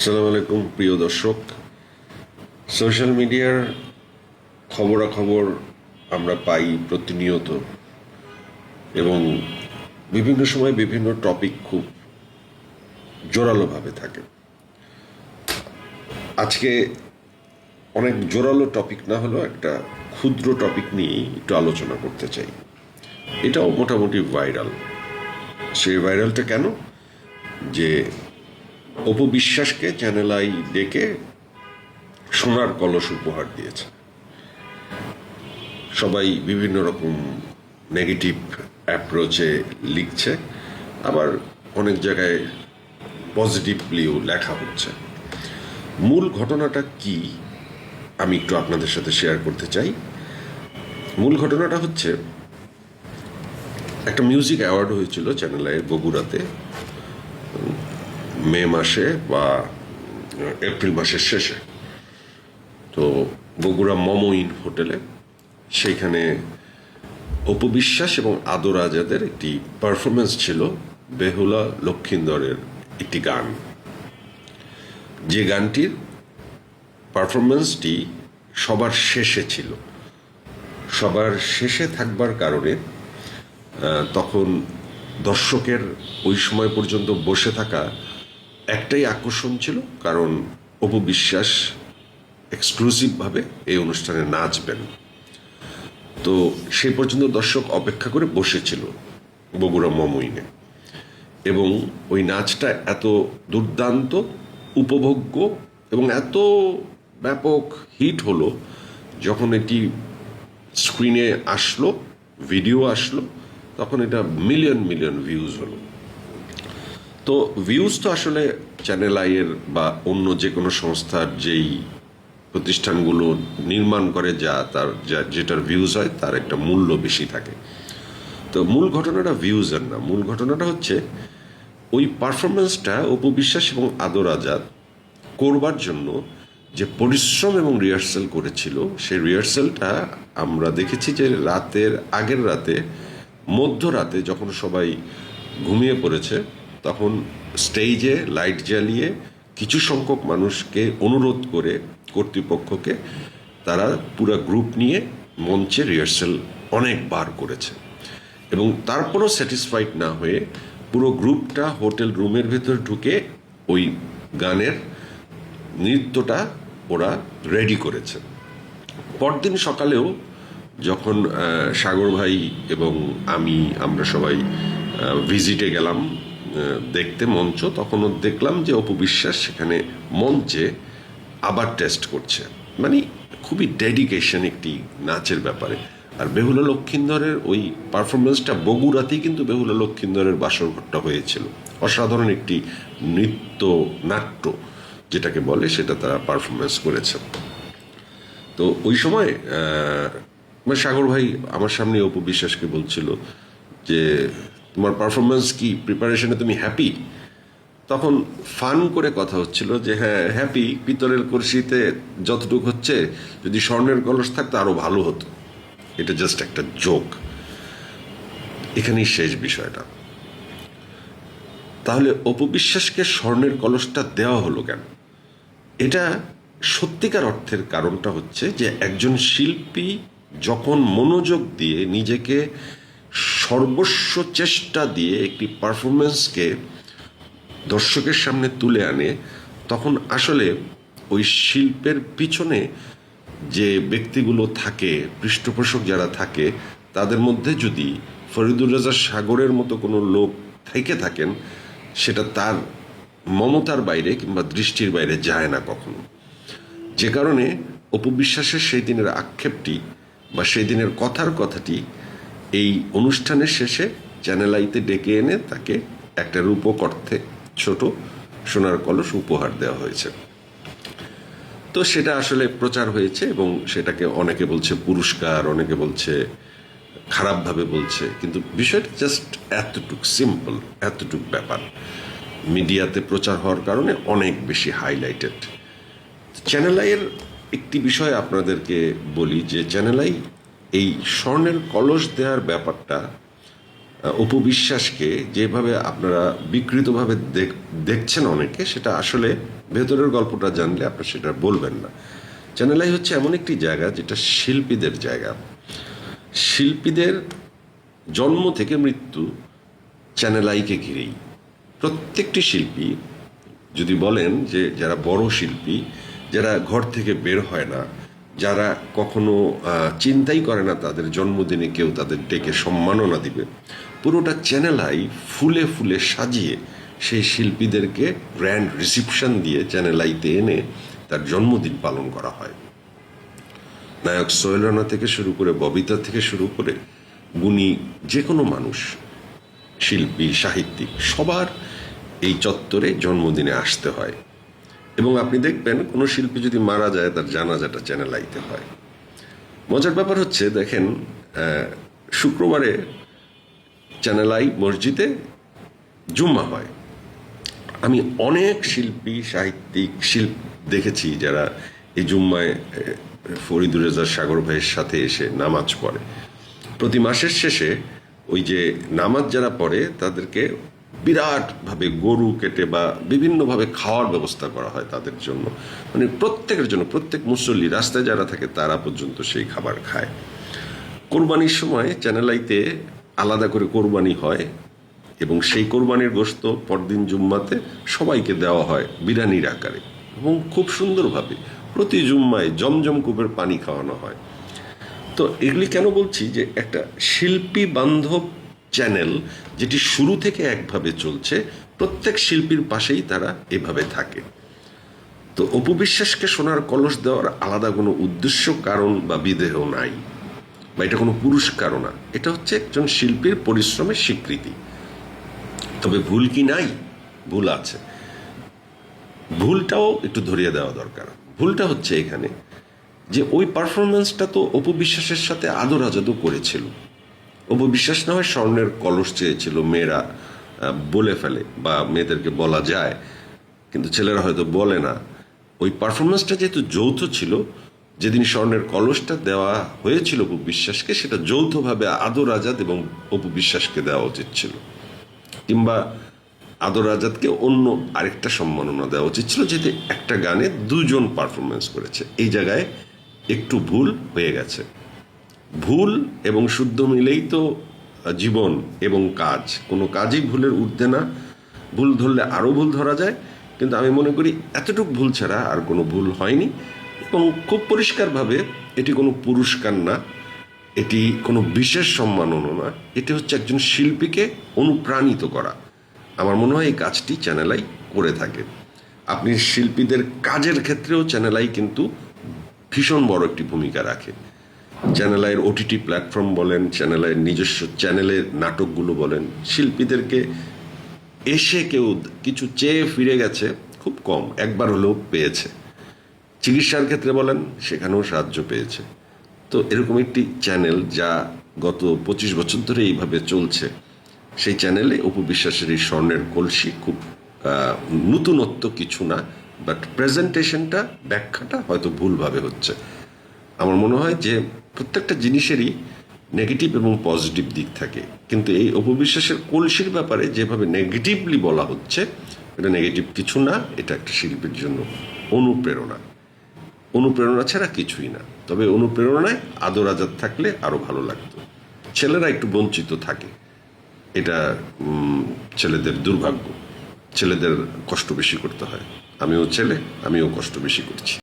আসসালামু আলাইকুম প্রিয় দর্শক। সোশ্যাল মিডিয়ার খবরাখবর আমরা পাই প্রতিনিয়ত, এবং বিভিন্ন সময় বিভিন্ন টপিক খুব জোরালোভাবে থাকে। আজকে অনেক জোরালো টপিক না হলেও একটা ক্ষুদ্র টপিক নিয়ে একটু আলোচনা করতে চাই। এটাও মোটামুটি ভাইরাল। সেই ভাইরালটা কেন? যে অপু বিশ্বাসকে চ্যানেল আই ডেকে সোনার কলস উপহার দিয়েছে। সবাই বিভিন্ন রকম নেগেটিভ অ্যাপ্রোচে লিখছে, আবার অনেক জায়গায় পজিটিভলিও লেখা হচ্ছে। মূল ঘটনাটা কি আমি একটু আপনাদের সাথে শেয়ার করতে চাই। মূল ঘটনাটা হচ্ছে, একটা মিউজিক অ্যাওয়ার্ড হয়েছিল চ্যানেল আইয়ের বগুড়াতে মে মাসে বা এপ্রিল মাসের শেষে। তো বগুড়া মমইন হোটেলে, সেইখানে অপু বিশ্বাস এবং আদর আজাদের একটি পারফরমেন্স ছিল, বেহুলা লক্ষিন্দরের একটি গান। যে গানটির পারফরমেন্সটি সবার শেষে ছিল। সবার শেষে থাকবার কারণে তখন দর্শকের ওই সময় পর্যন্ত বসে থাকা একটাই আকর্ষণ ছিল, কারণ অপু বিশ্বাস এক্সক্লুসিভভাবে এই অনুষ্ঠানে নাচবেন। তো সেই পর্যন্ত দর্শক অপেক্ষা করে বসেছিল বগুড়া মমইনে, এবং ওই নাচটা এত দুর্দান্ত, উপভোগ্য এবং এত ব্যাপক হিট হলো, যখন এটি স্ক্রিনে আসলো, ভিডিও আসলো, তখন এটা মিলিয়ন মিলিয়ন ভিউজ হলো। তো ভিউজ তো আসলে চ্যানেল আইয়ের বা অন্য যে কোনো সংস্থার যেই প্রতিষ্ঠানগুলো নির্মাণ করে যেটার ভিউজ হয় তার একটা মূল্য বেশি থাকে। তো মূল ঘটনাটা ভিউজের না, মূল ঘটনাটা হচ্ছে ওই পারফরমেন্সটা অপু বিশ্বাস এবং আদর আজাদ করবার জন্য যে পরিশ্রম এবং রিহার্সাল করেছিল, সেই রিহার্সালটা আমরা দেখেছি যে আগের রাতে, মধ্যরাতে যখন সবাই ঘুমিয়ে পড়েছে, তখন স্টেজে লাইট জ্বালিয়ে কিছু সংখ্যক মানুষকে অনুরোধ করে কর্তৃপক্ষকে তারা পুরো গ্রুপ নিয়ে মঞ্চে রিহার্সাল অনেকবার করেছে, এবং তারপরও স্যাটিসফাইড না হয়ে পুরো গ্রুপটা হোটেল রুমের ভেতর ঢুকে ওই গানের নৃত্যটা ওরা রেডি করেছে। পরদিন সকালেও যখন সাগর ভাই এবং আমরা সবাই ভিজিটে গেলাম দেখতে মঞ্চ, তখনও দেখলাম যে অপু বিশ্বাস সেখানে মঞ্চে আবার টেস্ট করছে, মানে খুবই ডেডিকেশন একটি নাচের ব্যাপারে। আর বেহুলা লক্ষিন্দরের ওই পারফরমেন্সটা বগুড়াতেই কিন্তু বেহুলা লক্ষিন্দরের বাসরঘরটা হয়েছিল। অসাধারণ একটি নৃত্য নাট্য যেটাকে বলে, সেটা তারা পারফরমেন্স করেছে। তো ওই সময় সাগর ভাই আমার সামনে অপু বিশ্বাসকে বলছিল যে, তোমার পারফরমেন্স কি, প্রিপারেশনে তুমি হ্যাপি? তখন ফান করে কথা হচ্ছিল যে হ্যাঁ হ্যাপি, পিতলের কলসিতে যতটুকু হচ্ছে, যদি স্বর্ণের কলস থাকতো আরো ভালো হতো। এটা জাস্ট একটা জোক। এখানেই শেষ বিষয়টা। তাহলে অপু বিশ্বাসকে স্বর্ণের কলসটা দেওয়া হলো কেন? এটা সত্যিকার অর্থের কারণটা হচ্ছে যে, একজন শিল্পী যখন মনোযোগ দিয়ে নিজেকে সর্বস্ব চেষ্টা দিয়ে একটি পারফরমেন্সকে দর্শকের সামনে তুলে আনে, তখন আসলে ওই শিল্পের পিছনে যে ব্যক্তিগুলো থাকে, পৃষ্ঠপোষক যারা থাকে, তাদের মধ্যে যদি ফরিদুর রেজা সাগরের মতো কোনো লোক থেকে থাকেন, সেটা তার মমতার বাইরে কিংবা দৃষ্টির বাইরে যায় না কখনো। যে কারণে অপু বিশ্বাসের সেই দিনের আক্ষেপটি বা সেই দিনের কথাটি এই অনুষ্ঠানের শেষে চ্যানেল আইতে ডেকে এনে তাকে একটা রূপক অর্থে ছোট সোনার কলস উপহার দেওয়া হয়েছে। তো সেটা আসলে প্রচার হয়েছে, এবং সেটাকে অনেকে বলছে পুরস্কার, অনেকে বলছে খারাপভাবে বলছে, কিন্তু বিষয়টা জাস্ট এতটুক সিম্পল, এতটুক ব্যাপার মিডিয়াতে প্রচার হওয়ার কারণে অনেক বেশি হাইলাইটেড। চ্যানেল আইয়ের একটি বিষয় আপনাদেরকে বলি যে, চ্যানেল আই এই স্বর্ণের কলস দেওয়ার ব্যাপারটা অপু বিশ্বাসকে যেভাবে আপনারা বিকৃতভাবে দেখছেন অনেকে, সেটা আসলে ভেতরের গল্পটা জানলে আপনারা সেটা বলবেন না। চ্যানেল আই হচ্ছে এমন একটি জায়গা যেটা শিল্পীদের জায়গা। শিল্পীদের জন্ম থেকে মৃত্যু চ্যানেল আইকে ঘিরেই। প্রত্যেকটি শিল্পী, যদি বলেন যে যারা বড় শিল্পী, যারা ঘর থেকে বের হয় না, যারা কখনো চিন্তাই করে না তাদের জন্মদিনে কেউ তাদের ডেকে সম্মাননা দিবে, পুরোটা চ্যানেল আই ফুলে ফুলে সাজিয়ে সেই শিল্পীদেরকে গ্র্যান্ড রিসিপশন দিয়ে চ্যানেল আইতে এনে তার জন্মদিন পালন করা হয়। নায়ক সোহেল রানা থেকে শুরু করে, ববিতা থেকে শুরু করে, গুণী যে কোনো মানুষ, শিল্পী, সাহিত্যিক, সবার এই চত্বরে জন্মদিনে আসতে হয়। এবং আপনি দেখবেন কোনো শিল্পী যদি মারা যায় তার জানাজাটা চ্যানেল আইতে হয়। মজার ব্যাপার হচ্ছে, দেখেন শুক্রবারে চ্যানেল আই মসজিদে জুম্মা হয়। আমি অনেক শিল্পী, সাহিত্যিক, দেখেছি যারা এই জুম্মায় ফরিদুর রেজা সাগর ভাইয়ের সাথে এসে নামাজ পড়ে। প্রতি মাসের শেষে ওই যে নামাজ যারা পড়ে তাদেরকে বিরাটভাবে গরু কেটে বা বিভিন্নভাবে খাওয়ার ব্যবস্থা করা হয় তাদের জন্য, মানে প্রত্যেকের জন্য। প্রত্যেক মুসল্লি, রাস্তায় যারা থাকে তারা পর্যন্ত সেই খাবার খায়। কোরবানির সময় চ্যানেল আইতে আলাদা করে কোরবানি হয় এবং সেই কোরবানির গোশত পরদিন জুম্মাতে সবাইকে দেওয়া হয় বিরিয়ানির আকারে এবং খুব সুন্দরভাবে প্রতি জুম্মায় জমজম কূপের পানি খাওয়ানো হয়। তো এগুলি কেন বলছি, যে একটা শিল্পী বান্ধব চ্যানেল যেটি শুরু থেকে একভাবে চলছে, প্রত্যেক শিল্পীর পাশেই তারা এভাবে থাকে। তো অপু বিশ্বাসকে সোনার কলস দেওয়ার আলাদা কোনো উদ্দেশ্য, কারণ বা বিদেহ নাই, বা এটা কোনো পুরস্কারও না। এটা হচ্ছে একজন শিল্পীর পরিশ্রমের স্বীকৃতি। তবে ভুল কি নাই? ভুল আছে। ভুলটাও একটু ধরিয়ে দেওয়া দরকার। ভুলটা হচ্ছে এখানে যে ওই পারফরমেন্সটা তো অপু বিশ্বাসের সাথে আদর আজাদও করেছিল। অপু বিশ্বাস না হয় স্বর্ণের কলস চেয়েছিল, মেয়েরা বলে ফেলে বা মেয়েদেরকে বলা যায়, কিন্তু ছেলেরা হয়তো বলে না। ওই পারফরমেন্সটা যেহেতু যৌথ ছিল, যেদিন স্বর্ণের কলসটা দেওয়া হয়েছিল অপু বিশ্বাসকে, সেটা যৌথভাবে আদর আজাদ এবং অপু বিশ্বাসকে দেওয়া উচিত ছিল, কিংবা আদর আজাদকে অন্য আরেকটা সম্মাননা দেওয়া উচিত ছিল, যেতে একটা গানে দুজন পারফরমেন্স করেছে। এই জায়গায় একটু ভুল হয়ে গেছে। ভুল এবং শুদ্ধ মিলেই তো জীবন এবং কাজ। কোনো কাজই ভুলের ঊর্ধ্বে না। ভুল ধরলে আরও ভুল ধরা যায়, কিন্তু আমি মনে করি এতটুকু ভুল ছাড়া আর কোনো ভুল হয়নি। এবং খুব পরিষ্কারভাবে এটি কোনো পুরস্কার না, এটি কোনো বিশেষ সম্মাননা না, এটি হচ্ছে একজন শিল্পীকে অনুপ্রাণিত করা। আমার মনে হয় এই কাজটি চ্যানেল আই করে থাকে। আপনি শিল্পীদের কাজের ক্ষেত্রেও চ্যানেল আই কিন্তু ভীষণ বড় একটি ভূমিকা রাখে। চ্যানেল আইয়ের ওটিটি প্ল্যাটফর্ম বলেন, চ্যানেল আইয়ের নিজস্ব চ্যানেলের নাটকগুলো বলেন, শিল্পীদেরকে এসে কেউ কিছু চেয়ে ফিরে গেছে খুব কম, একবার হলেও পেয়েছে। চিকিৎসার ক্ষেত্রে বলেন, সেখানেও সাহায্য পেয়েছে। তো এরকম একটি চ্যানেল যা গত 25 বছর ধরে এইভাবে চলছে, সেই চ্যানেলে অপু বিশ্বাসের এই স্বর্ণের কলসি খুব নতুনত্ব কিছু না, বাট প্রেজেন্টেশনটা, ব্যাখ্যাটা হয়তো ভুলভাবে হচ্ছে। আমার মনে হয় যে প্রত্যেকটা জিনিসেরই নেগেটিভ এবং পজিটিভ দিক থাকে, কিন্তু এই অপু বিশ্বাসের কলসির ব্যাপারে যেভাবে নেগেটিভলি বলা হচ্ছে, এটা নেগেটিভ কিছু না। এটা একটা শিল্পীর জন্য অনুপ্রেরণা। অনুপ্রেরণা ছাড়া কিছুই না। তবে অনুপ্রেরণায় আদর আজাদ থাকলে আরও ভালো লাগতো। ছেলেরা একটু বঞ্চিত থাকে, এটা ছেলেদের দুর্ভাগ্য। ছেলেদের কষ্ট বেশি করতে হয়। আমিও ছেলে, আমিও কষ্ট বেশি করছি।